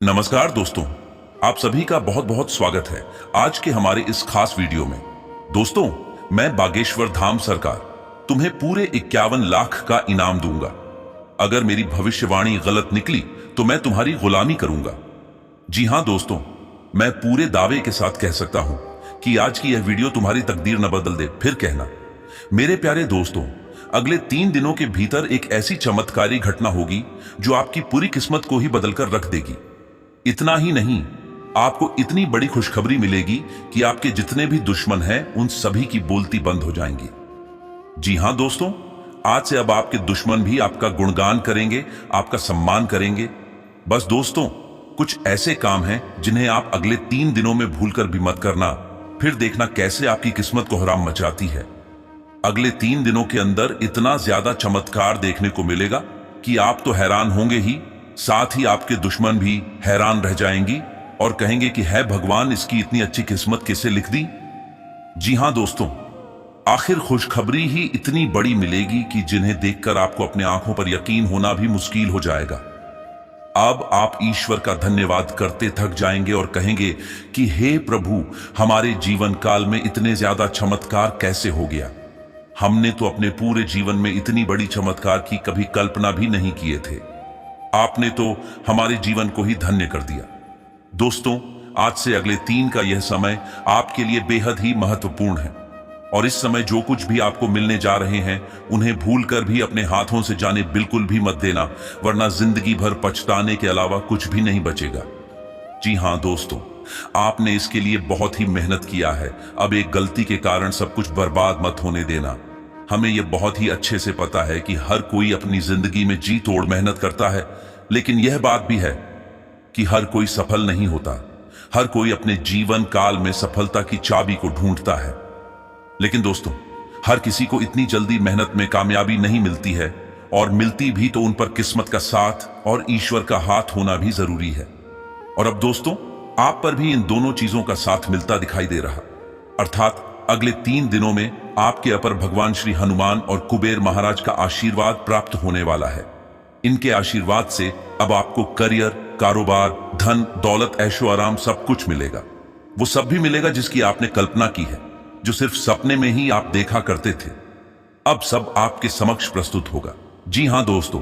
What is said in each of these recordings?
नमस्कार दोस्तों, आप सभी का बहुत बहुत स्वागत है आज के हमारे इस खास वीडियो में। दोस्तों, मैं बागेश्वर धाम सरकार तुम्हें पूरे 51 लाख का इनाम दूंगा। अगर मेरी भविष्यवाणी गलत निकली तो मैं तुम्हारी गुलामी करूंगा। जी हां दोस्तों, मैं पूरे दावे के साथ कह सकता हूं कि आज की यह वीडियो तुम्हारी तकदीर न बदल दे। फिर कहना। मेरे प्यारे दोस्तों, अगले 3 दिनों के भीतर एक ऐसी चमत्कारी घटना होगी जो आपकी पूरी किस्मत को ही बदलकर रख देगी। इतना ही नहीं, आपको इतनी बड़ी खुशखबरी मिलेगी कि आपके जितने भी दुश्मन हैं उन सभी की बोलती बंद हो जाएंगी। जी हां दोस्तों, आज से अब आपके दुश्मन भी आपका गुणगान करेंगे, आपका सम्मान करेंगे। बस दोस्तों, कुछ ऐसे काम हैं जिन्हें आप अगले 3 दिनों में भूलकर भी मत करना। फिर देखना कैसे आपकी किस्मत को हराम मचाती है। अगले 3 दिनों के अंदर इतना ज्यादा चमत्कार देखने को मिलेगा कि आप तो हैरान होंगे ही, साथ ही आपके दुश्मन भी हैरान रह जाएंगी और कहेंगे कि है भगवान, इसकी इतनी अच्छी किस्मत किसे लिख दी। जी हां दोस्तों, आखिर खुशखबरी ही इतनी बड़ी मिलेगी कि जिन्हें देखकर आपको अपने आंखों पर यकीन होना भी मुश्किल हो जाएगा। अब आप ईश्वर का धन्यवाद करते थक जाएंगे और कहेंगे कि हे प्रभु, हमारे जीवन काल में इतने ज्यादा चमत्कार कैसे हो गया। हमने तो अपने पूरे जीवन में इतनी बड़ी चमत्कार की कभी कल्पना भी नहीं किए थे। आपने तो हमारे जीवन को ही धन्य कर दिया। दोस्तों, आज से अगले 3 का यह समय आपके लिए बेहद ही महत्वपूर्ण है और इस समय जो कुछ भी आपको मिलने जा रहे हैं उन्हें भूलकर भी अपने हाथों से जाने बिल्कुल भी मत देना, वरना जिंदगी भर पछताने के अलावा कुछ भी नहीं बचेगा। जी हां दोस्तों, आपने इसके लिए बहुत ही मेहनत किया है। अब एक गलती के कारण सब कुछ बर्बाद मत होने देना। हमें यह बहुत ही अच्छे से पता है कि हर कोई अपनी जिंदगी में जी तोड़ मेहनत करता है, लेकिन यह बात भी है कि हर कोई सफल नहीं होता। हर कोई अपने जीवन काल में सफलता की चाबी को ढूंढता है, लेकिन दोस्तों, हर किसी को इतनी जल्दी मेहनत में कामयाबी नहीं मिलती है, और मिलती भी तो उन पर किस्मत का साथ और ईश्वर का हाथ होना भी जरूरी है। और अब दोस्तों, आप पर भी इन दोनों चीजों का साथ मिलता दिखाई दे रहा, अर्थात अगले 3 दिनों में आपके अपर भगवान श्री हनुमान और कुबेर महाराज का आशीर्वाद प्राप्त होने वाला है। इनके आशीर्वाद से अब आपको करियर, कारोबार, धन, दौलत, ऐशो आराम सब कुछ मिलेगा। वो सब भी मिलेगा जिसकी आपने कल्पना की है, जो सिर्फ सपने में ही आप देखा करते थे। अब सब आपके समक्ष प्रस्तुत होगा। जी हां दोस्तों,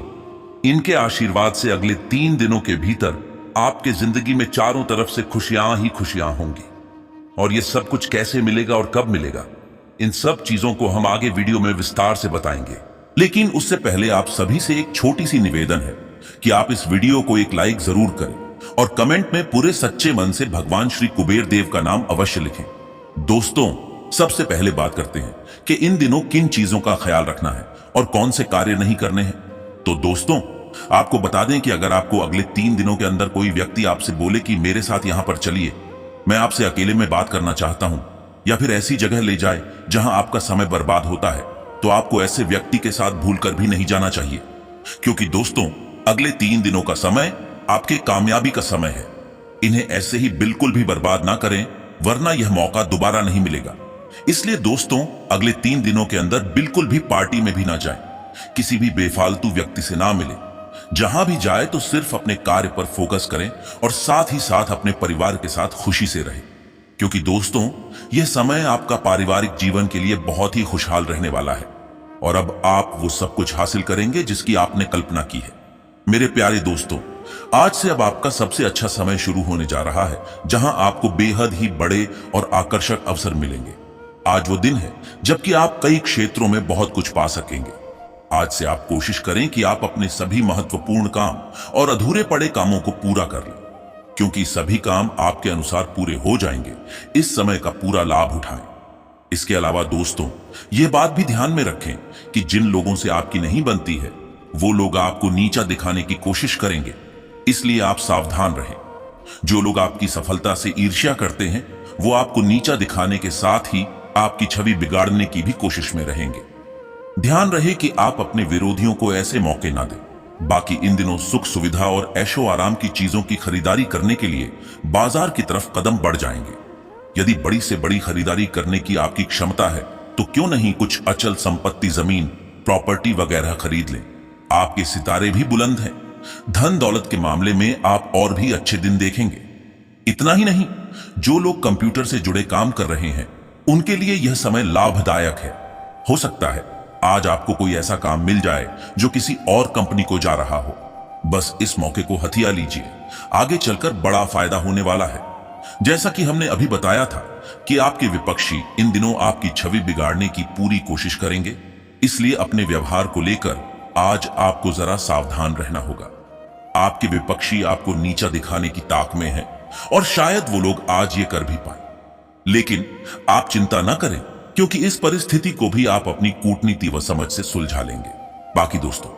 इनके आशीर्वाद से अगले 3 दिनों के भीतर आपके जिंदगी में चारों तरफ से खुशियां ही खुशियां होंगी। और ये सब कुछ कैसे मिलेगा और कब मिलेगा, इन सब चीजों को हम आगे वीडियो में विस्तार से बताएंगे। लेकिन उससे पहले आप सभी से एक छोटी सी निवेदन है कि आप इस वीडियो को एक लाइक जरूर करें और कमेंट में पूरे सच्चे मन से भगवान श्री कुबेर देव का नाम अवश्य लिखें। दोस्तों, सबसे पहले बात करते हैं कि इन दिनों किन चीजों का ख्याल रखना है और कौन से कार्य नहीं करने हैं। तो दोस्तों, आपको बता दें कि अगर आपको अगले 3 दिनों के अंदर कोई व्यक्ति आपसे बोले कि मेरे साथ यहां पर चलिए, मैं आपसे अकेले में बात करना चाहता हूं, या फिर ऐसी जगह ले जाए जहां आपका समय बर्बाद होता है, तो आपको ऐसे व्यक्ति के साथ भूलकर भी नहीं जाना चाहिए। क्योंकि दोस्तों, अगले 3 दिनों का समय आपके कामयाबी का समय है। इन्हें ऐसे ही बिल्कुल भी बर्बाद ना करें, वरना यह मौका दोबारा नहीं मिलेगा। इसलिए दोस्तों, अगले 3 दिनों के अंदर बिल्कुल भी पार्टी में भी ना जाएं, किसी भी बेफालतू व्यक्ति से ना मिले। जहां भी जाए तो सिर्फ अपने कार्य पर फोकस करें और साथ ही साथ अपने परिवार के साथ खुशी से रहें। क्योंकि दोस्तों, यह समय आपका पारिवारिक जीवन के लिए बहुत ही खुशहाल रहने वाला है और अब आप वो सब कुछ हासिल करेंगे जिसकी आपने कल्पना की है। मेरे प्यारे दोस्तों, आज से अब आपका सबसे अच्छा समय शुरू होने जा रहा है, जहां आपको बेहद ही बड़े और आकर्षक अवसर मिलेंगे। आज वो दिन है जबकि आप कई क्षेत्रों में बहुत कुछ पा सकेंगे। आज से आप कोशिश करें कि आप अपने सभी महत्वपूर्ण काम और अधूरे पड़े कामों को पूरा कर लें, क्योंकि सभी काम आपके अनुसार पूरे हो जाएंगे। इस समय का पूरा लाभ उठाएं। इसके अलावा दोस्तों, ये बात भी ध्यान में रखें कि जिन लोगों से आपकी नहीं बनती है, वो लोग आपको नीचा दिखाने की कोशिश करेंगे, इसलिए आप सावधान रहें। जो लोग आपकी सफलता से ईर्ष्या करते हैं, वो आपको नीचा दिखाने के साथ ही आपकी छवि बिगाड़ने की भी कोशिश में रहेंगे। ध्यान रहे कि आप अपने विरोधियों को ऐसे मौके ना दें। बाकी इन दिनों सुख सुविधा और ऐशो आराम की चीजों की खरीदारी करने के लिए बाजार की तरफ कदम बढ़ जाएंगे। यदि बड़ी से बड़ी खरीदारी करने की आपकी क्षमता है, तो क्यों नहीं कुछ अचल संपत्ति, जमीन, प्रॉपर्टी वगैरह खरीद लें। आपके सितारे भी बुलंद हैं धन दौलत के मामले में आप और भी अच्छे दिन देखेंगे। इतना ही नहीं, जो लोग कंप्यूटर से जुड़े काम कर रहे हैं उनके लिए यह समय लाभदायक है। हो सकता है आज आपको कोई ऐसा काम मिल जाए जो किसी और कंपनी को जा रहा हो। बस इस मौके को हथिया लीजिए, आगे चलकर बड़ा फायदा होने वाला है। जैसा कि हमने अभी बताया था कि आपके विपक्षी इन दिनों आपकी छवि बिगाड़ने की पूरी कोशिश करेंगे, इसलिए अपने व्यवहार को लेकर आज आपको जरा सावधान रहना होगा। आपके विपक्षी आपको नीचा दिखाने की ताक में हैं और शायद वो लोग आज ये कर भी पाए। लेकिन आप चिंता न करें, क्योंकि इस परिस्थिति को भी आप अपनी कूटनीति व समझ से सुलझा लेंगे। बाकी दोस्तों,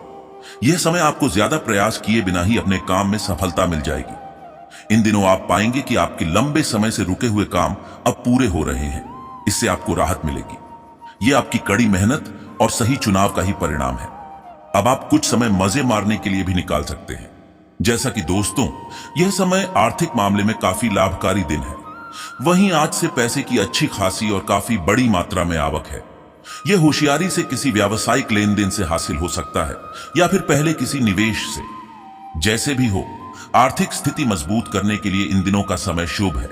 यह समय आपको ज्यादा प्रयास किए बिना ही अपने काम में सफलता मिल जाएगी। इन दिनों आप पाएंगे कि आपके लंबे समय से रुके हुए काम अब पूरे हो रहे हैं। इससे आपको राहत मिलेगी। यह आपकी कड़ी मेहनत और सही चुनाव का ही परिणाम है। अब आप कुछ समय मजे मारने के लिए भी निकाल सकते हैं। जैसा कि दोस्तों, यह समय आर्थिक मामले में काफी लाभकारी दिन है। वहीं आज से पैसे की अच्छी खासी और काफी बड़ी मात्रा में आवक है। यह होशियारी से किसी व्यावसायिक लेन देन से हासिल हो सकता है या फिर पहले किसी निवेश से। जैसे भी हो, आर्थिक स्थिति मजबूत करने के लिए इन दिनों का समय शुभ है।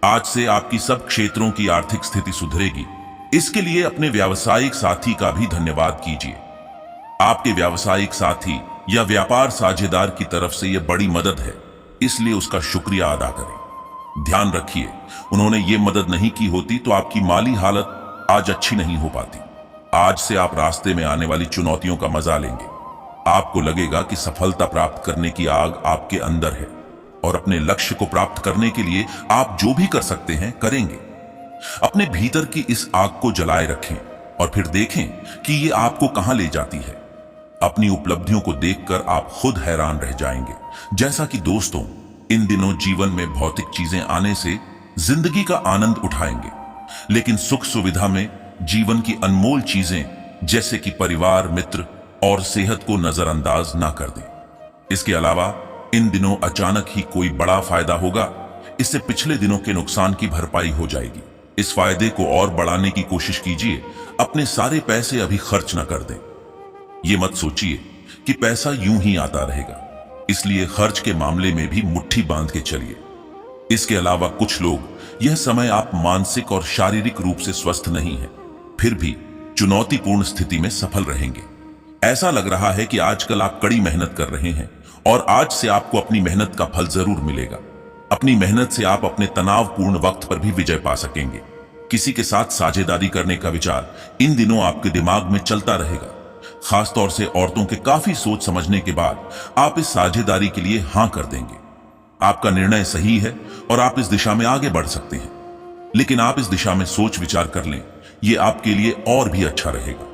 आज से आपकी सब क्षेत्रों की आर्थिक स्थिति सुधरेगी। इसके लिए अपने व्यावसायिक साथी का भी धन्यवाद कीजिए। आपके व्यावसायिक साथी या व्यापार साझेदार की तरफ से यह बड़ी मदद है, इसलिए उसका शुक्रिया अदा करें। ध्यान रखिए, उन्होंने ये मदद नहीं की होती तो आपकी माली हालत आज अच्छी नहीं हो पाती। आज से आप रास्ते में आने वाली चुनौतियों का मजा लेंगे। आपको लगेगा कि सफलता प्राप्त करने की आग आपके अंदर है और अपने लक्ष्य को प्राप्त करने के लिए आप जो भी कर सकते हैं करेंगे। अपने भीतर की इस आग को जलाए रखें और फिर देखें कि ये आपको कहां ले जाती है। अपनी उपलब्धियों को देखकर आप खुद हैरान रह जाएंगे। जैसा कि दोस्तों, इन दिनों जीवन में भौतिक चीजें आने से जिंदगी का आनंद उठाएंगे, लेकिन सुख सुविधा में जीवन की अनमोल चीजें जैसे कि परिवार, मित्र और सेहत को नजरअंदाज ना कर दें। इसके अलावा इन दिनों अचानक ही कोई बड़ा फायदा होगा। इससे पिछले दिनों के नुकसान की भरपाई हो जाएगी। इस फायदे को और बढ़ाने की कोशिश कीजिए। अपने सारे पैसे अभी खर्च न कर दें। ये मत सोचिए कि पैसा यूं ही आता रहेगा, इसलिए खर्च के मामले में भी मुट्ठी बांध के चलिए। इसके अलावा कुछ लोग, यह समय आप मानसिक और शारीरिक रूप से स्वस्थ नहीं हैं, फिर भी चुनौतीपूर्ण स्थिति में सफल रहेंगे। ऐसा लग रहा है कि आजकल आप कड़ी मेहनत कर रहे हैं और आज से आपको अपनी मेहनत का फल जरूर मिलेगा। अपनी मेहनत से आप अपने तनावपूर्ण वक्त पर भी विजय पा सकेंगे। किसी के साथ साझेदारी करने का विचार इन दिनों आपके दिमाग में चलता रहेगा। खासतौर से औरतों के काफी सोच समझने के बाद आप इस साझेदारी के लिए हां कर देंगे। आपका निर्णय सही है और आप इस दिशा में आगे बढ़ सकते हैं, लेकिन आप इस दिशा में सोच विचार कर लें, यह आपके लिए और भी अच्छा रहेगा।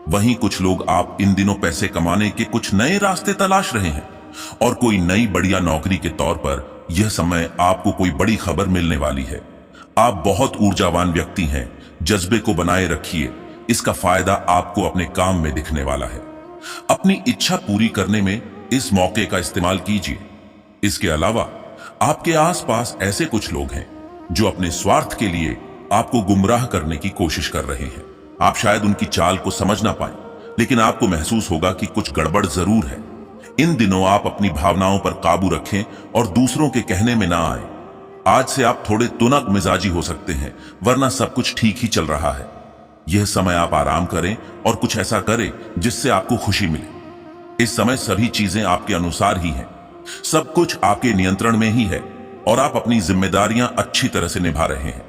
वहीं कुछ लोग, आप इन दिनों पैसे कमाने के कुछ नए रास्ते तलाश रहे हैं और कोई नई बढ़िया नौकरी के तौर पर यह समय आपको कोई बड़ी खबर मिलने वाली है। आप बहुत ऊर्जावान व्यक्ति हैं, जज्बे को बनाए रखिए। इसका फायदा आपको अपने काम में दिखने वाला है। अपनी इच्छा पूरी करने में इस मौके का इस्तेमाल कीजिए। इसके अलावा आपके आसपास ऐसे कुछ लोग हैं जो अपने स्वार्थ के लिए आपको गुमराह करने की कोशिश कर रहे हैं। आप शायद उनकी चाल को समझ ना पाएं, लेकिन आपको महसूस होगा कि कुछ गड़बड़ जरूर है। इन दिनों आप अपनी भावनाओं पर काबू रखें और दूसरों के कहने में ना आए। आज से आप थोड़े तुनक मिजाजी हो सकते हैं, वरना सब कुछ ठीक ही चल रहा है। यह समय आप आराम करें और कुछ ऐसा करें जिससे आपको खुशी मिले। इस समय सभी चीजें आपके अनुसार ही हैं, सब कुछ आपके नियंत्रण में ही है और आप अपनी जिम्मेदारियां अच्छी तरह से निभा रहे हैं।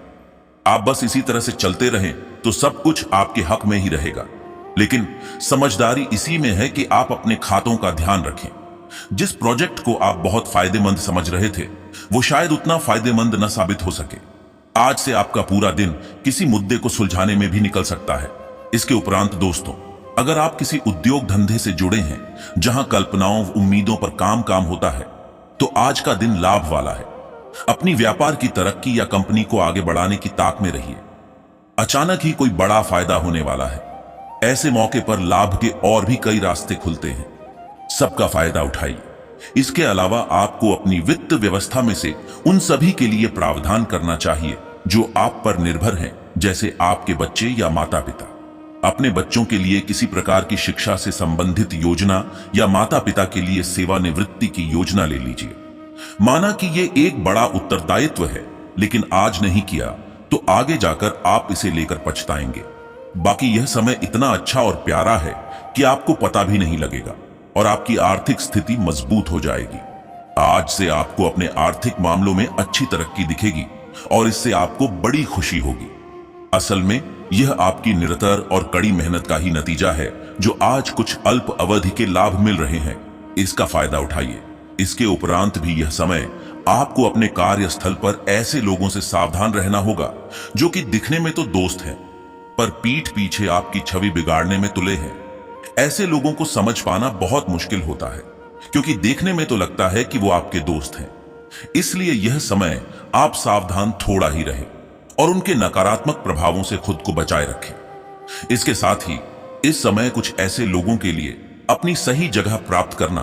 आप बस इसी तरह से चलते रहें तो सब कुछ आपके हक में ही रहेगा। लेकिन समझदारी इसी में है कि आप अपने खातों का ध्यान रखें। जिस प्रोजेक्ट को आप बहुत फायदेमंद समझ रहे थे, वो शायद उतना फायदेमंद न साबित हो सके। आज से आपका पूरा दिन किसी मुद्दे को सुलझाने में भी निकल सकता है। इसके उपरांत दोस्तों, अगर आप किसी उद्योग धंधे से जुड़े हैं जहां कल्पनाओं, उम्मीदों पर काम होता है, तो आज का दिन लाभ वाला है। अपनी व्यापार की तरक्की या कंपनी को आगे बढ़ाने की ताक में रहिए। अचानक ही कोई बड़ा फायदा होने वाला है। ऐसे मौके पर लाभ के और भी कई रास्ते खुलते हैं, सबका फायदा उठाइए। इसके अलावा आपको अपनी वित्त व्यवस्था में से उन सभी के लिए प्रावधान करना चाहिए जो आप पर निर्भर हैं, जैसे आपके बच्चे या माता पिता। अपने बच्चों के लिए किसी प्रकार की शिक्षा से संबंधित योजना या माता पिता के लिए सेवानिवृत्ति की योजना ले लीजिए। माना कि ये एक बड़ा उत्तरदायित्व है, लेकिन आज नहीं किया तो आगे जाकर आप इसे लेकर पछताएंगे। बाकी यह समय इतना अच्छा और प्यारा है कि आपको पता भी नहीं लगेगा और आपकी आर्थिक स्थिति मजबूत हो जाएगी। आज से आपको अपने आर्थिक मामलों में अच्छी तरक्की दिखेगी और इससे आपको बड़ी खुशी होगी। असल में यह आपकी निरंतर और कड़ी मेहनत का ही नतीजा है जो आज कुछ अल्प अवधि के लाभ मिल रहे हैं। इसका फायदा उठाइए। इसके उपरांत भी यह समय आपको अपने कार्यस्थल पर ऐसे लोगों से सावधान रहना होगा जो कि दिखने में तो दोस्त हैं, पर पीठ पीछे आपकी छवि बिगाड़ने में तुले हैं। ऐसे लोगों को समझ पाना बहुत मुश्किल होता है, क्योंकि देखने में तो लगता है कि वो आपके दोस्त हैं। इसलिए यह समय आप सावधान थोड़ा ही रहे और उनके नकारात्मक प्रभावों से खुद को बचाए रखें। इसके साथ ही इस समय कुछ ऐसे लोगों के लिए अपनी सही जगह प्राप्त करना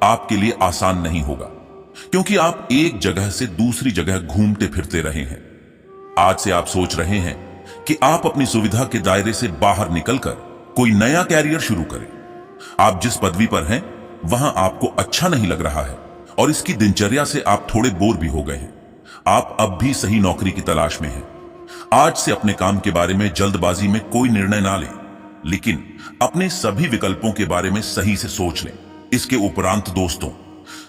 आपके लिए आसान नहीं होगा, क्योंकि आप एक जगह से दूसरी जगह घूमते फिरते रहे हैं। आज से आप सोच रहे हैं कि आप अपनी सुविधा के दायरे से बाहर निकलकर कोई नया कैरियर शुरू करें। आप जिस पदवी पर हैं वहां आपको अच्छा नहीं लग रहा है और इसकी दिनचर्या से आप थोड़े बोर भी हो गए हैं। आप अब भी सही नौकरी की तलाश में हैं। आज से अपने काम के बारे में जल्दबाजी में कोई निर्णय ना लें, लेकिन अपने सभी विकल्पों के बारे में सही से सोच लें। इसके उपरांत दोस्तों,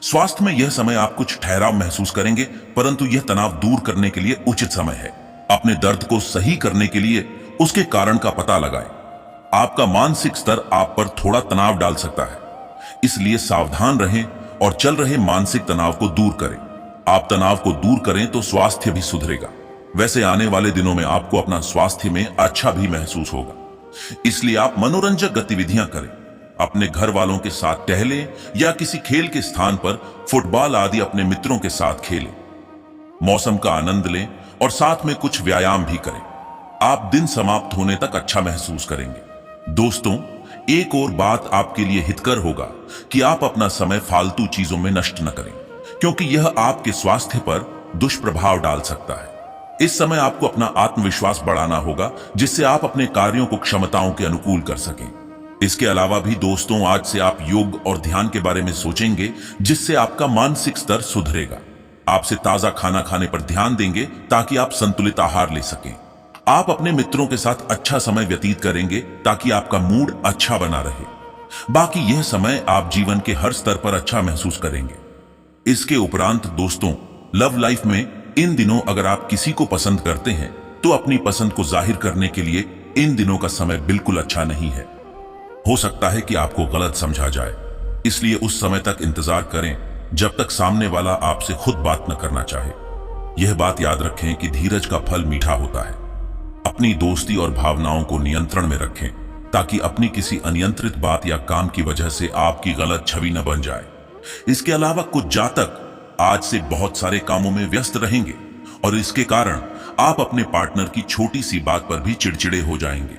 स्वास्थ्य में यह समय आप कुछ ठहराव महसूस करेंगे, परंतु यह तनाव दूर करने के लिए उचित समय है। अपने दर्द को सही करने के लिए उसके कारण का पता लगाएं। आपका मानसिक स्तर आप पर थोड़ा तनाव डाल सकता है, इसलिए सावधान रहें और चल रहे मानसिक तनाव को दूर करें। आप तनाव को दूर करें तो स्वास्थ्य भी सुधरेगा। वैसे आने वाले दिनों में आपको अपना स्वास्थ्य में अच्छा भी महसूस होगा, इसलिए आप मनोरंजक गतिविधियां करें। अपने घर वालों के साथ टहलें या किसी खेल के स्थान पर फुटबॉल आदि अपने मित्रों के साथ खेलें। मौसम का आनंद लें और साथ में कुछ व्यायाम भी करें। आप दिन समाप्त होने तक अच्छा महसूस करेंगे। दोस्तों, एक और बात आपके लिए हितकर होगा कि आप अपना समय फालतू चीजों में नष्ट न करें, क्योंकि यह आपके स्वास्थ्य पर दुष्प्रभाव डाल सकता है। इस समय आपको अपना आत्मविश्वास बढ़ाना होगा, जिससे आप अपने कार्यों को क्षमताओं के अनुकूल कर सकें। इसके अलावा भी दोस्तों, आज से आप योग और ध्यान के बारे में सोचेंगे, जिससे आपका मानसिक स्तर सुधरेगा। आपसे ताजा खाना खाने पर ध्यान देंगे ताकि आप संतुलित आहार ले सकें। आप अपने मित्रों के साथ अच्छा समय व्यतीत करेंगे ताकि आपका मूड अच्छा बना रहे। बाकी यह समय आप जीवन के हर स्तर पर अच्छा महसूस करेंगे। इसके उपरांत दोस्तों, लव लाइफ में इन दिनों अगर आप किसी को पसंद करते हैं तो अपनी पसंद को जाहिर करने के लिए इन दिनों का समय बिल्कुल अच्छा नहीं है। हो सकता है कि आपको गलत समझा जाए, इसलिए उस समय तक इंतजार करें जब तक सामने वाला आपसे खुद बात न करना चाहे। यह बात याद रखें कि धीरज का फल मीठा होता है। अपनी दोस्ती और भावनाओं को नियंत्रण में रखें ताकि अपनी किसी अनियंत्रित बात या काम की वजह से आपकी गलत छवि न बन जाए। इसके अलावा कुछ जातक आज से बहुत सारे कामों में व्यस्त रहेंगे और इसके कारण आप अपने पार्टनर की छोटी सी बात पर भी चिड़चिड़े हो जाएंगे।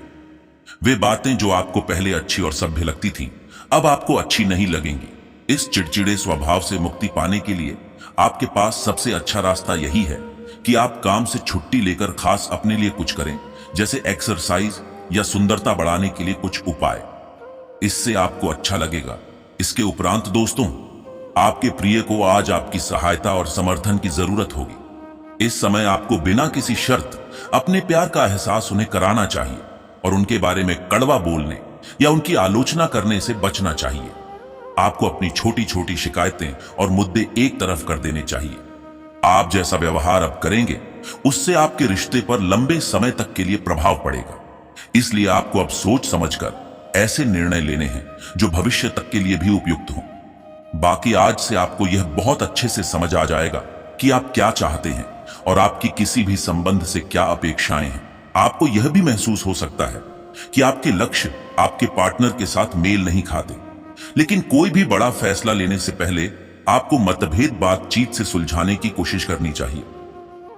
वे बातें जो आपको पहले अच्छी और सभ्य लगती थीं, अब आपको अच्छी नहीं लगेंगी। इस चिड़चिड़े स्वभाव से मुक्ति पाने के लिए आपके पास सबसे अच्छा रास्ता यही है कि आप काम से छुट्टी लेकर खास अपने लिए कुछ करें, जैसे एक्सरसाइज या सुंदरता बढ़ाने के लिए कुछ उपाय। इससे आपको अच्छा लगेगा। इसके उपरांत दोस्तों, आपके प्रिय को आज आपकी सहायता और समर्थन की जरूरत होगी। इस समय आपको बिना किसी शर्त अपने प्यार का एहसास उन्हें कराना चाहिए और उनके बारे में कड़वा बोलने या उनकी आलोचना करने से बचना चाहिए। आपको अपनी छोटी छोटी शिकायतें और मुद्दे एक तरफ कर देने चाहिए। आप जैसा व्यवहार अब करेंगे, उससे आपके रिश्ते पर लंबे समय तक के लिए प्रभाव पड़ेगा। इसलिए आपको अब सोच समझकर ऐसे निर्णय लेने हैं जो भविष्य तक के लिए भी उपयुक्त हों। बाकी आज से आपको यह बहुत अच्छे से समझ आ जाएगा कि आप क्या चाहते हैं और आपकी किसी भी संबंध से क्या अपेक्षाएं हैं। आपको यह भी महसूस हो सकता है कि आपके लक्ष्य आपके पार्टनर के साथ मेल नहीं खाते, लेकिन कोई भी बड़ा फैसला लेने से पहले आपको मतभेद बातचीत से सुलझाने की कोशिश करनी चाहिए।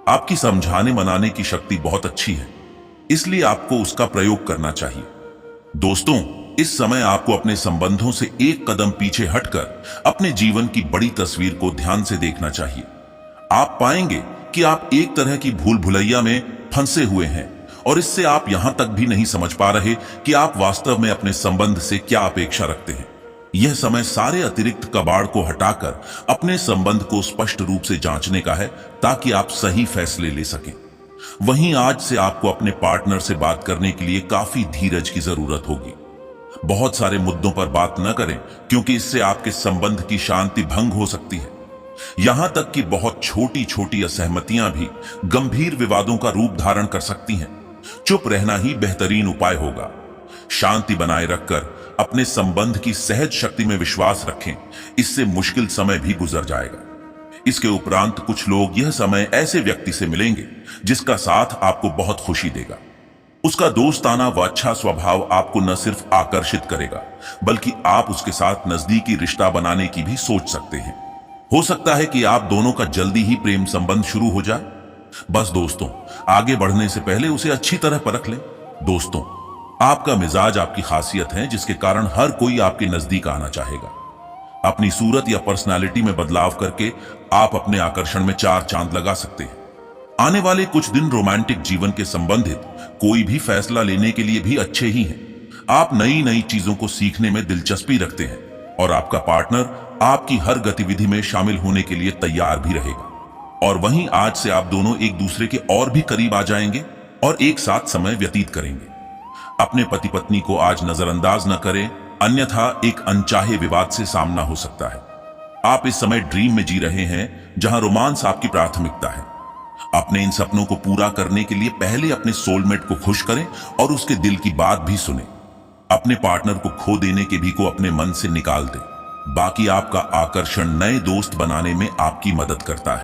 आपकी समझाने मनाने की शक्ति बहुत अच्छी है, इसलिए आपको उसका प्रयोग करना चाहिए। दोस्तों, इस समय आपको अपने संबंधों से एक कदम पीछे हटकर अपने जीवन की बड़ी तस्वीर को ध्यान से देखना चाहिए। आप पाएंगे कि आप एक तरह की भूल भुलैया में फंसे हुए हैं और इससे आप यहां तक भी नहीं समझ पा रहे कि आप वास्तव में अपने संबंध से क्या अपेक्षा रखते हैं। यह समय सारे अतिरिक्त कबाड़ को हटाकर अपने संबंध को स्पष्ट रूप से जांचने का है, ताकि आप सही फैसले ले सकें। वहीं आज से आपको अपने पार्टनर से बात करने के लिए काफी धीरज की जरूरत होगी। बहुत सारे मुद्दों पर बात न करें, क्योंकि इससे आपके संबंध की शांति भंग हो सकती है। यहां तक कि बहुत छोटी छोटी असहमतियां भी गंभीर विवादों का रूप धारण कर सकती हैं। चुप रहना ही बेहतरीन उपाय होगा। शांति बनाए रखकर अपने संबंध की सहज शक्ति में विश्वास रखें, इससे मुश्किल समय भी गुजर जाएगा। इसके उपरांत कुछ लोग यह समय ऐसे व्यक्ति से मिलेंगे जिसका साथ आपको बहुत खुशी देगा। उसका दोस्ताना व अच्छा स्वभाव आपको न सिर्फ आकर्षित करेगा, बल्कि आप उसके साथ नजदीकी रिश्ता बनाने की भी सोच सकते हैं। हो सकता है कि आप दोनों का जल्दी ही प्रेम संबंध शुरू हो जाए। बस दोस्तों, आगे बढ़ने से पहले उसे अच्छी तरह परख लें। दोस्तों, आपका मिजाज आपकी खासियत है, जिसके कारण हर कोई आपके नजदीक आना चाहेगा। अपनी सूरत या पर्सनालिटी में बदलाव करके आप अपने आकर्षण में 4 चांद लगा सकते हैं। आने वाले कुछ दिन रोमांटिक जीवन के संबंधित कोई भी फैसला लेने के लिए भी अच्छे ही हैं। आप नई नई चीजों को सीखने में दिलचस्पी रखते हैं और आपका पार्टनर आपकी हर गतिविधि में शामिल होने के लिए तैयार भी रहेगा। और वहीं आज से आप दोनों एक दूसरे के और भी करीब आ जाएंगे और एक साथ समय व्यतीत करेंगे। अपने पति पत्नी को आज नजरअंदाज न करें, अन्यथा एक अनचाहे विवाद से सामना हो सकता है। आप इस समय ड्रीम में जी रहे हैं, जहां रोमांस आपकी प्राथमिकता है। अपने इन सपनों को पूरा करने के लिए पहले अपने सोलमेट को खुश करें और उसके दिल की बात भी सुने। अपने पार्टनर को खो देने के भी को अपने मन से निकाल दें। बाकी आपका आकर्षण नए दोस्त बनाने में आपकी मदद करता है।